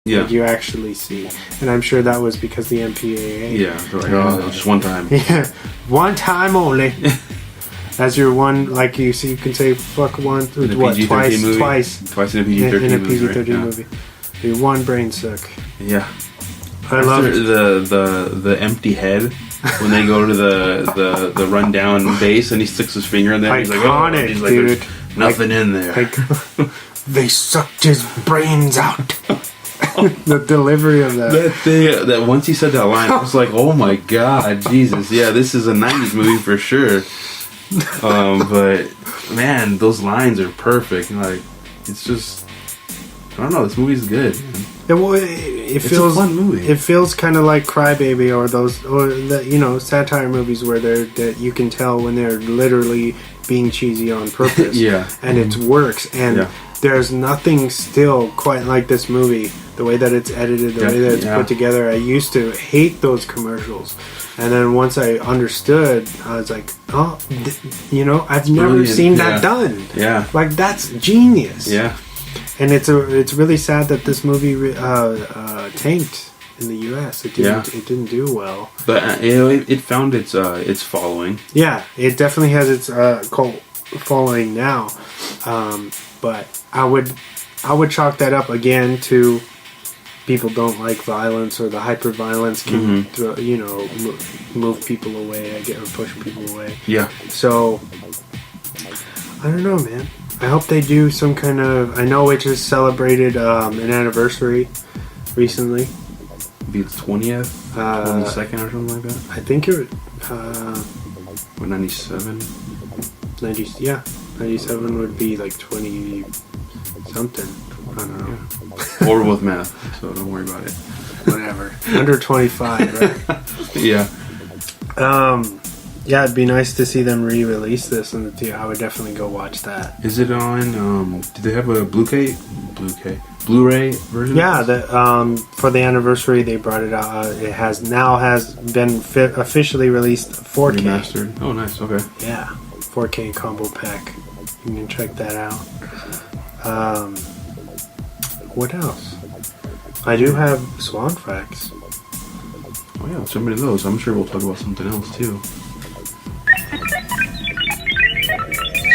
that you actually see. And I'm sure that was because the MPAA. Yeah, they're like, oh, just one time. Yeah, one time only. As your one, like you see, you can say fuck one, what, twice in a PG-13 in a PG-13 movie. Your one brain suck. Yeah. I love the empty head when they go to the rundown base and he sticks his finger in there. And he's like, oh, he's like, dude. There's nothing in there. They sucked his brains out. The delivery of that once he said that line, I was like, oh my god, Jesus, yeah, this is a 90s movie for sure. But man, those lines are perfect. Like, it's just, I don't know, this movie's good. It feels a fun movie. It feels kind of like Crybaby or the satire movies where that you can tell when they're literally being cheesy on purpose. Yeah, and it works. And there's nothing still quite like this movie. The way that it's edited, the way that it's put together. I used to hate those commercials, and then once I understood, I was like, oh, I've never seen that done. Yeah, like that's genius. Yeah. And it's really sad that this movie tanked in the U.S. It didn't do well. But it found its following. Yeah, it definitely has its cult following now. But I would chalk that up again to people don't like violence, or the hyper violence can move people away. Or push people away. Yeah. So I don't know, man. I hope they do some kind of... I know it just celebrated an anniversary recently. Maybe it's 20th? 22nd or something like that? I think it... 97? 97 would be like 20-something. I don't know. Yeah. Or with math, so don't worry about it. Whatever. Under 25, right? Yeah. Yeah, it'd be nice to see them re-release this, and I would definitely go watch that. Is it on? Do they have a Blu-ray version? Yeah, for the anniversary they brought it out. It has been officially released 4K. Remastered. Oh, nice. Okay. Yeah, 4K combo pack. You can check that out. What else? I do have Swan Facts. Oh yeah, so many of those. I'm sure we'll talk about something else too.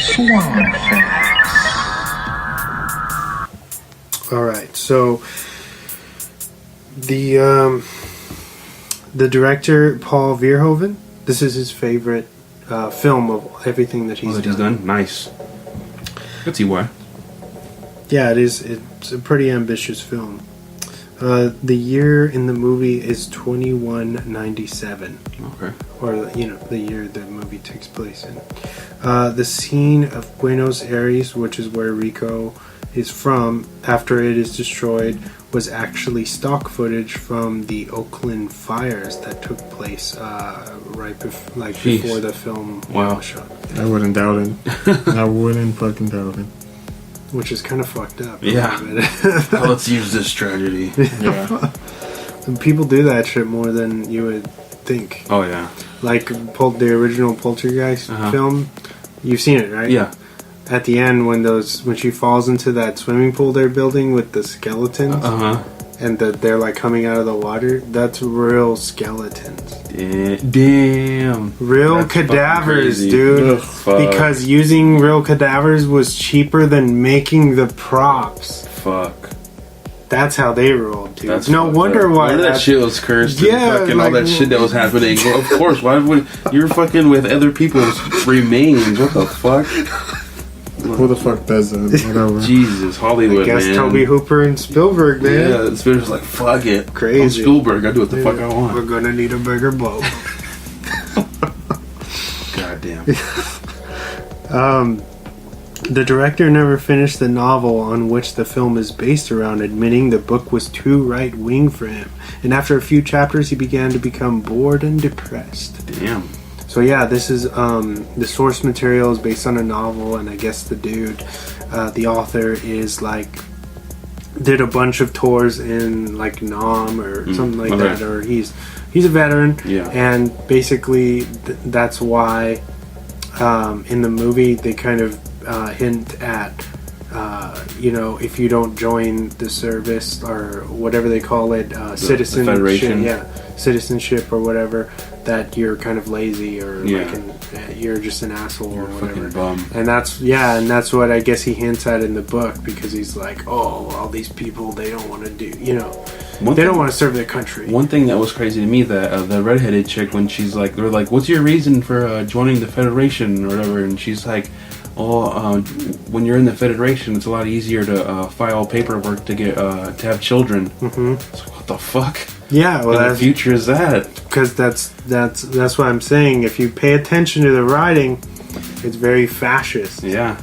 Swan Facts. Alright, so the director, Paul Verhoeven, this is his favorite film of everything that he's done. Nice. Let's see why. Yeah, it is. It's a pretty ambitious film. The year in the movie is 2197. Okay. Or, the year the movie takes place in. The scene of Buenos Aires, which is where Rico is from, after it is destroyed, was actually stock footage from the Oakland fires that took place before the film was shot. I wouldn't doubt it. I wouldn't fucking doubt it. Which is kind of fucked up. Yeah. Let's use this tragedy. Yeah. And people do that shit more than you would think. Oh, yeah. Like the original Poltergeist film. You've seen it, right? Yeah. At the end, when she falls into that swimming pool they're building with the skeletons, and they're like coming out of the water, that's real skeletons. Damn. Real cadavers, dude. Because using real cadavers was cheaper than making the props. Fuck. That's how they rolled, dude. That's no wonder why that shit was cursed. Yeah, and all that shit that was happening. Well, of course, why would you're fucking with other people's remains? What the fuck? Who the fuck does that? Whatever. Jesus, Hollywood, I guess man. Toby Hooper and Spielberg, man. Yeah, Spielberg's like, fuck it. Crazy. I'm Spielberg, I do what the fuck I want. We're gonna need a bigger boat. Goddamn. The director never finished the novel on which the film is based around, admitting the book was too right-wing for him. And after a few chapters, he began to become bored and depressed. Damn. So yeah, this is the source material is based on a novel, and I guess the dude, the author, is did a bunch of tours in Nam or something like that, or he's a veteran, and basically that's why in the movie they kind of hint at if you don't join the service or whatever they call it, citizenship, the Federation. Citizenship or whatever, that you're kind of lazy or Yeah. you're just an asshole You're or a whatever. fucking bum. And that's what I guess he hints at in the book, because he's like, oh, all these people, they don't want to do, they don't want to serve their country. One thing that was crazy to me, that the redheaded chick, when she's like, they're like, what's your reason for joining the Federation or whatever, and she's like, when you're in the Federation, it's a lot easier to file paperwork to get to have children. Mm-hmm. So what the fuck? Yeah, well, in the future is that? Because that's what I'm saying. If you pay attention to the writing, it's very fascist. Yeah.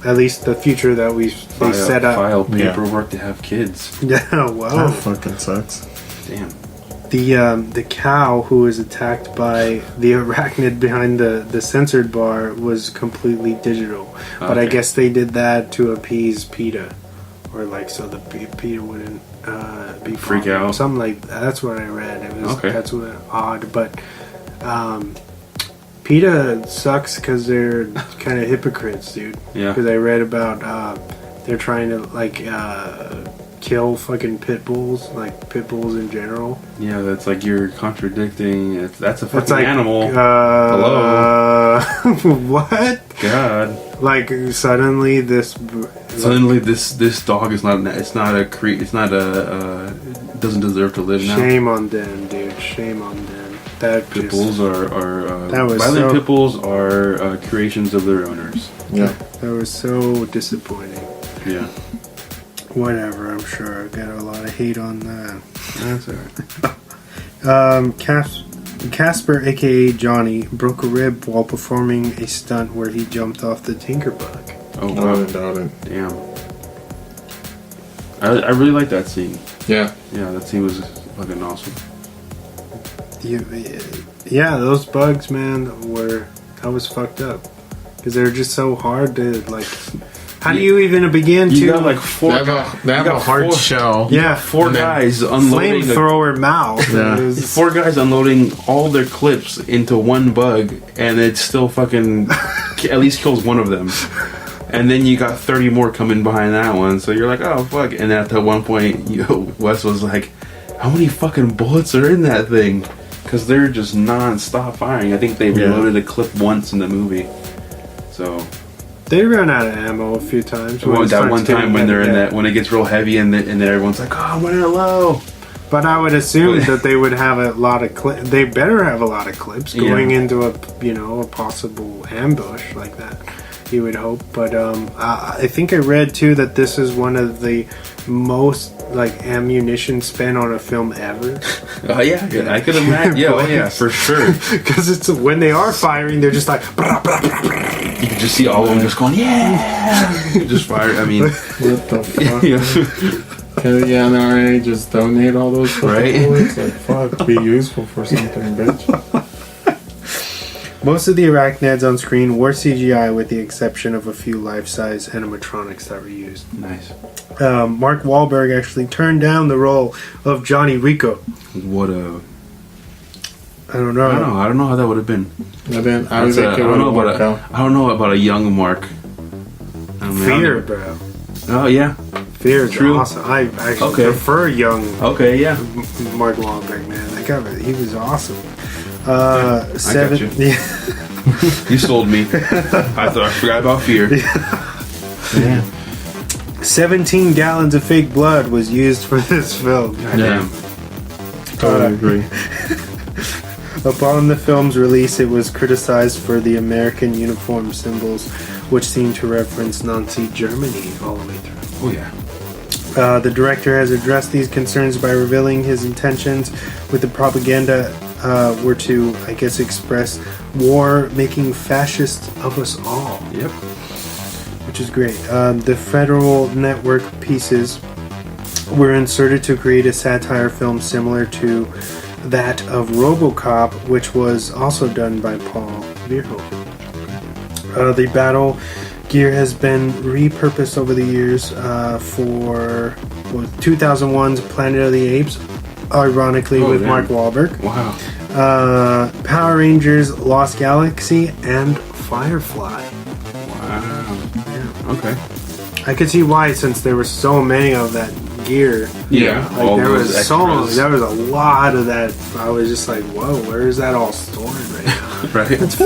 At least the future that they set up. File paperwork to have kids. Yeah, wow. That fucking sucks. Damn. The cow who was attacked by the arachnid behind the censored bar was completely digital. But I guess they did that to appease PETA. Or so the PETA wouldn't be freak out. Something like that. That's what I read. It was that's what odd. But PETA sucks because they're kind of hypocrites, dude. Yeah. Because I read about they're trying to kill fucking pit bulls in general. Yeah, that's like you're contradicting. That's a fucking animal. Hello. What? God. Suddenly this dog is not. It doesn't deserve to live now. Shame on them, dude. Shame on them. Pit bulls are violent pit bulls are creations of their owners. Yeah. That was so disappointing. Yeah. Whatever, I'm sure I got a lot of hate on that. That's alright. Casper, aka Johnny, broke a rib while performing a stunt where he jumped off the Tinkerbug. Oh wow! Damn. I really like that scene. Yeah. Yeah, that scene was fucking awesome. Yeah, those bugs, man, that was fucked up because they're just so hard to How do you even begin to? You got four. They have a hard shell. Yeah, four guys unloading flamethrower mouth. Yeah. Four guys unloading all their clips into one bug, and it still fucking at least kills one of them. And then you got 30 more coming behind that one, so you're like, oh fuck. And at that one point, Wes was like, how many fucking bullets are in that thing? Because they're just non-stop firing. I think they reloaded a clip once in the movie. So they ran out of ammo a few times. That one time when they're in that, when it gets real heavy, and then everyone's like, "Oh, I'm running low." But I would assume that they would have a lot of clips. They better have a lot of clips going into a possible ambush like that. You would hope. But I think I read too that this is one of the most ammunition spent on a film ever. Oh yeah, I could imagine. Yeah, for sure. Because it's when they are firing, they're just like. You can just see all of them just going, yeah, just fire. I mean, what the fuck? Can the NRA just donate all those bullets? Fuck, be useful for something, bitch. Most of the arachnids on screen were CGI, with the exception of a few life-size animatronics that were used. Nice. Mark Wahlberg actually turned down the role of Johnny Rico. What a... I don't know. I don't know how that would have been. I don't know about a young Mark. Fear, bro. Oh yeah, Fear. True. Awesome. I actually prefer young. Okay, yeah. Mark Wahlberg, man. That guy, he was awesome. I got you. You sold me. I forgot about Fear. Yeah. 17 gallons of fake blood was used for this film. Damn. Totally agree. Upon the film's release, it was criticized for the American uniform symbols, which seemed to reference Nazi Germany all the way through. Oh yeah. The director has addressed these concerns by revealing his intentions with the propaganda were to, I guess, express war making fascists of us all. Yep. Which is great. The Federal Network pieces were inserted to create a satire film similar to that of RoboCop, which was also done by Paul Verhoeven. The battle gear has been repurposed over the years for 2001's Planet of the Apes, ironically with Mark Wahlberg. Wow. Power Rangers, Lost Galaxy, and Firefly. Wow. Yeah. Okay. I could see why, since there were so many of that gear. Yeah, Like all there those was so extras. there was a lot of that. I was just like, whoa, where is that all stored right now? Right. That's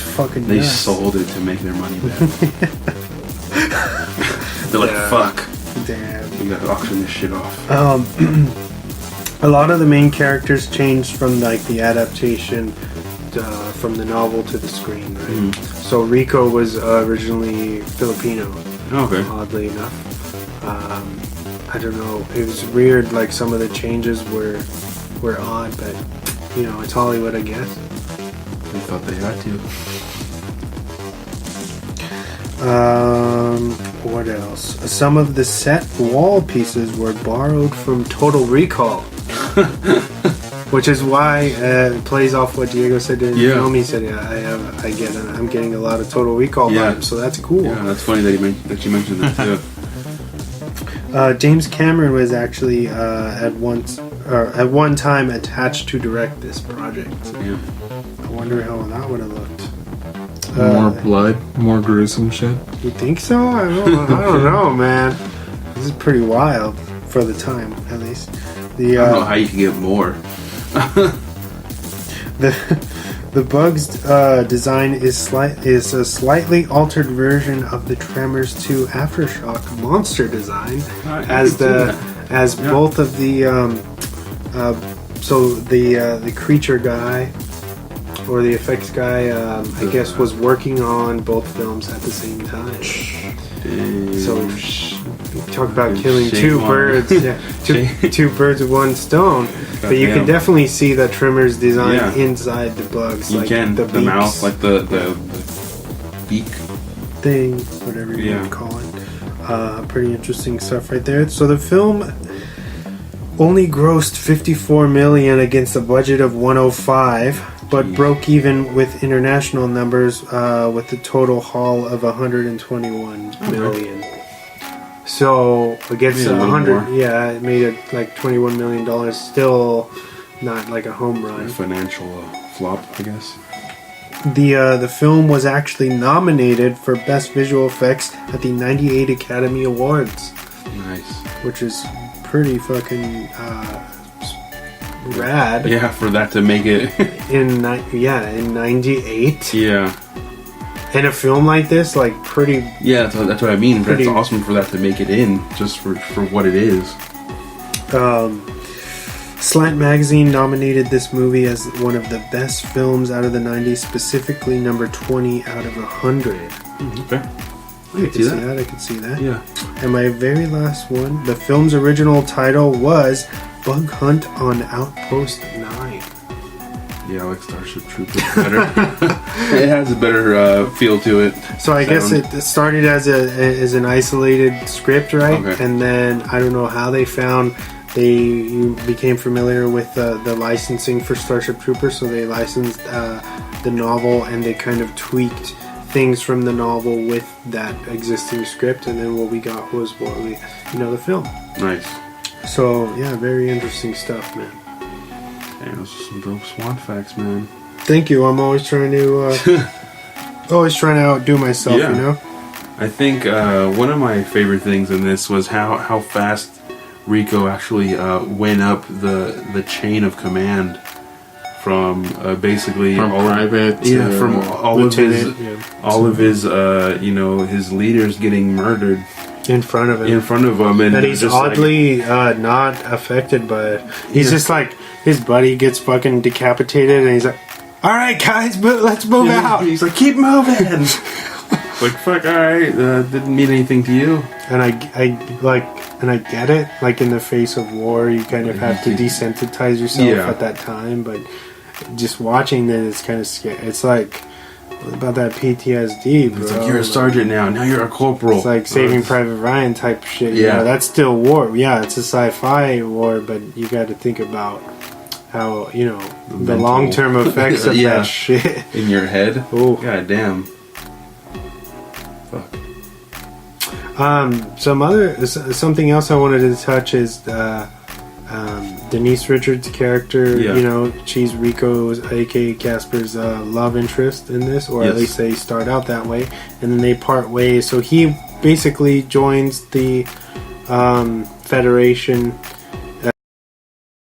fucking They nuts. sold it to make their money back. They're like, Yeah. fuck, Damn. we gotta auction this shit off. A lot of the main characters changed from like the adaptation from the novel to the screen, right? So Rico was originally Filipino, Okay. oddly enough. I don't know. It was weird. Like some of the changes were odd, but you know, it's Hollywood, I guess. They thought they had to. What else? Some of the set wall pieces were borrowed from Total Recall. Which is why it plays off what Diego said in the Yeah. film. He said, I'm getting a lot of Total Recall Yeah. vibes, so that's cool. Yeah, that's funny that you mentioned that too. James Cameron was actually at one time attached to direct this project. Yeah. I wonder how that would have looked. More blood, more gruesome shit. You think so? I don't know, man. This is pretty wild for the time, at least. I don't know how you can get more. The Bug's design is a slightly altered version of the Tremors 2 Aftershock monster design, both of the the creature guy or the effects guy I guess was working on both films at the same time. So talk about killing two birds, two birds with one stone. But you can definitely see the Tremors design inside the bugs. You like can the beaks mouth, like the beak thing, whatever you want to call it. Pretty interesting stuff right there. So the film only grossed $54 million against a budget of $105, but broke even with international numbers with a total haul of $121 million. So against 100, it made it like $21 million. Still not like a home run. A financial flop, I guess. The film was actually nominated for Best Visual Effects at the '98 Academy Awards. Nice. Which is pretty fucking rad. Yeah, for that to make it. in '98. Yeah. In a film like this, like pretty. Yeah, that's what I mean. That's awesome for that to make it in, just for what it is. Slant Magazine nominated this movie as one of the best films out of the '90s, specifically number 20 out of 100. Okay. I could see that. Yeah. And my very last one, the film's original title was Bug Hunt on Outpost 9. Yeah, I like Starship Troopers better. It has a better feel to it. So I guess it started as an isolated script, right? Okay. And then I don't know how they became familiar with the licensing for Starship Troopers, so they licensed the novel and they kind of tweaked things from the novel with that existing script, and then what we got was the film. Nice. So yeah, very interesting stuff, man. Damn, those are some dope Swan facts, man. Thank you. I'm always trying to outdo myself, Yeah. you know? I think one of my favorite things in this was how fast Rico actually went up the chain of command from basically from private to from all of his his leaders getting murdered in front of him, and he's just oddly not affected by it. He's just like, his buddy gets fucking decapitated and he's like, all right guys, but let's move out. He's like, keep moving. Like, fuck, alright, didn't mean anything to you. And I get it, like in the face of war you kind of have to desensitize yourself at that time, but just watching this, it's kind of scary. It's like about that PTSD, bro. It's like, you're a sergeant now you're a corporal. It's like Saving Private Ryan type shit. Yeah. You know, that's still war. Yeah, it's a sci-fi war, but you got to think about how, the long-term effects of that shit. In your head? Oh. God damn. Fuck. Something else I wanted to touch is Denise Richards' character. She's Rico's, aka Casper's love interest in this, or at least they start out that way, and then they part ways. So he basically joins the Federation